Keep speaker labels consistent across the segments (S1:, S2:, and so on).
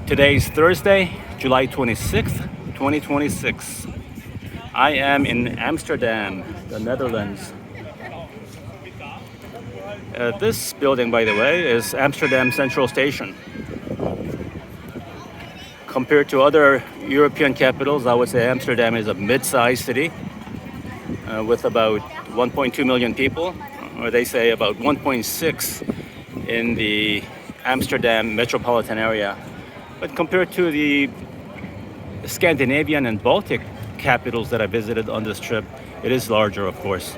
S1: Today's Thursday, July 26th, 2026. I am in Amsterdam, the Netherlands. This building, by the way, is Amsterdam Central Station. Compared to other European capitals, I would say Amsterdam is a mid-sized city with about 1.2 million people, or they say about 1.6 in the Amsterdam metropolitan area. But compared to the Scandinavian and Baltic capitals that I visited on this trip, it is larger, of course.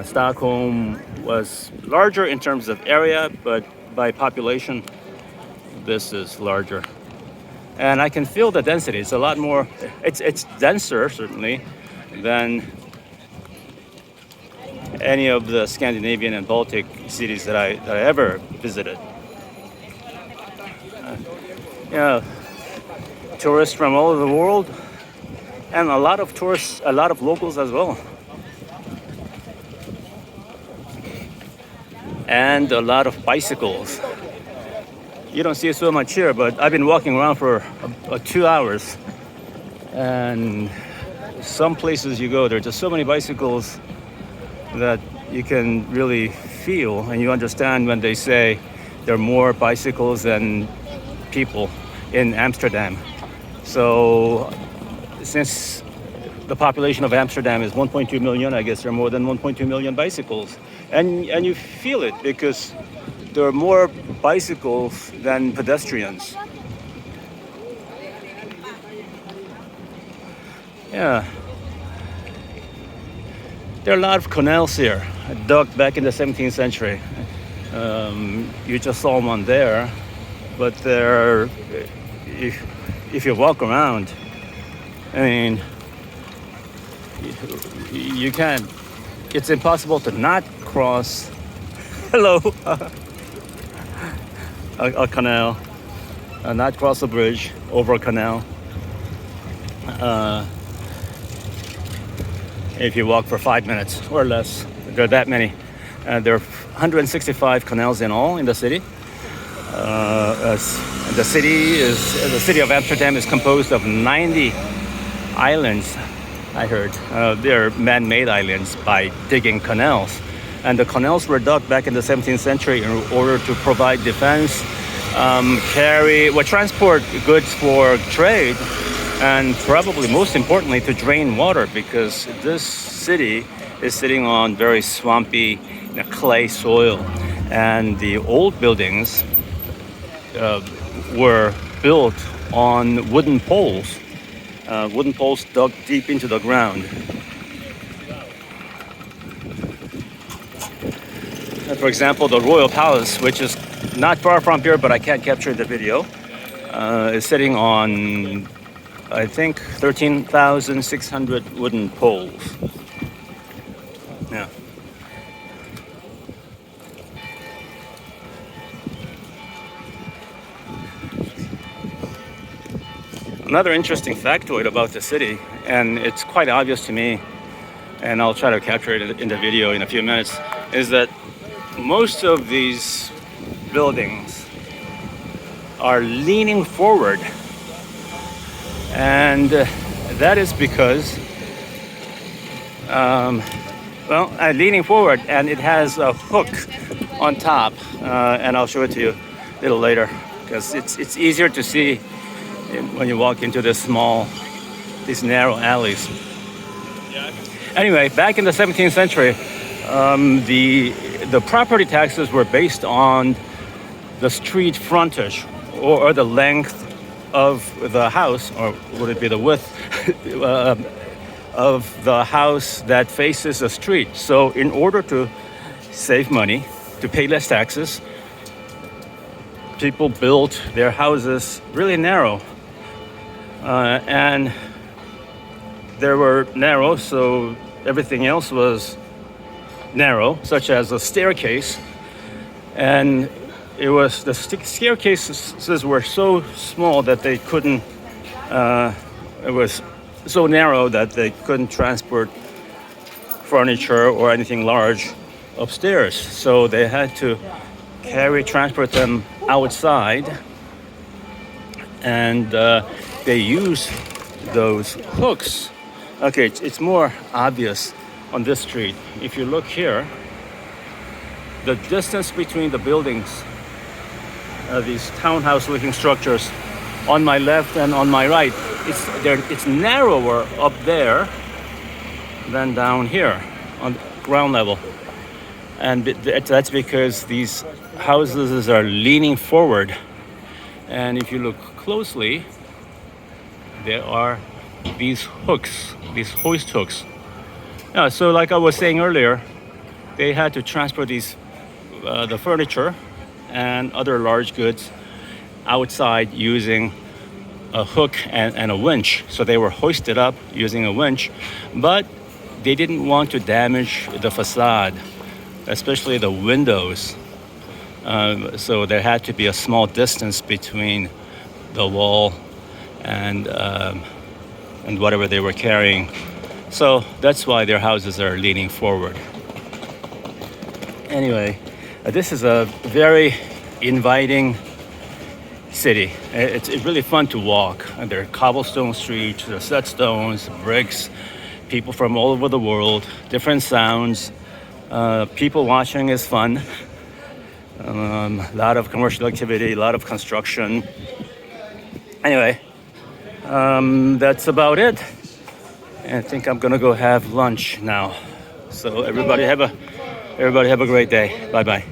S1: Stockholm was larger in terms of area, but by population, this is larger. And I can feel the density. It's a lot more, it's denser, certainly, than any of the Scandinavian and Baltic cities that I ever visited. Tourists from all over the world, and a lot of tourists, a lot of locals as well, and a lot of bicycles. You don't see it so much here, but I've been walking around for 2 hours, and some places you go, there are just so many bicycles that you can really feel, and you understand when they say there are more bicycles than people in Amsterdam. So since the population of Amsterdam is 1.2 million, I guess there are more than 1.2 million bicycles. And you feel it because there are more bicycles than pedestrians. Yeah. There are a lot of canals here, dug back in the 17th century. You just saw one there, but there are, if you walk around, I mean, you can't, it's impossible to not cross, hello, a canal, not cross a bridge over a canal. If you walk for 5 minutes or less, there are that many. There are 165 canals in all in the city. The city of Amsterdam is composed of 90 islands, I heard. They're man-made islands by digging canals. And the canals were dug back in the 17th century in order to provide defense, transport goods for trade, and probably most importantly to drain water, because this city is sitting on very swampy clay soil. And the old buildings were built on wooden poles dug deep into the ground. For example, the Royal Palace, which is not far from here, but I can't capture the video, is sitting on, I think, 13,600 wooden poles. Yeah. Another interesting factoid about the city, and it's quite obvious to me, and I'll try to capture it in the video in a few minutes, is that most of these buildings are leaning forward. And that is because, leaning forward, and it has a hook on top, and I'll show it to you a little later, because it's easier to see when you walk into these narrow alleys. Anyway, back in the 17th century, the property taxes were based on the street frontage or the length of the house, or would it be the width of the house that faces the street. So in order to save money, to pay less taxes, people built their houses really narrow. And they were narrow, so everything else was narrow, such as a staircase. And it was, the staircases were so small that they couldn't, it was so narrow that they couldn't transport furniture or anything large upstairs. So they had to transport them outside and they use those hooks. Okay, it's more obvious on this street. If you look here, the distance between the buildings, these townhouse-looking structures, on my left and on my right, it's narrower up there than down here on ground level, and that's because these houses are leaning forward. And if you look closely, there are these hooks, these hoist hooks. Yeah, so like I was saying earlier, they had to transfer the furniture and other large goods outside using a hook and a winch. So they were hoisted up using a winch, but they didn't want to damage the facade, especially the windows. So there had to be a small distance between the wall and whatever they were carrying. So that's why their houses are leaning forward. Anyway, this is a very inviting city. It's really fun to walk. And there are cobblestone streets, there are set stones, bricks, people from all over the world, different sounds. People watching is fun. A lot of commercial activity, a lot of construction. Anyway, that's about it. I think I'm gonna go have lunch now. So everybody have a great day. Bye bye.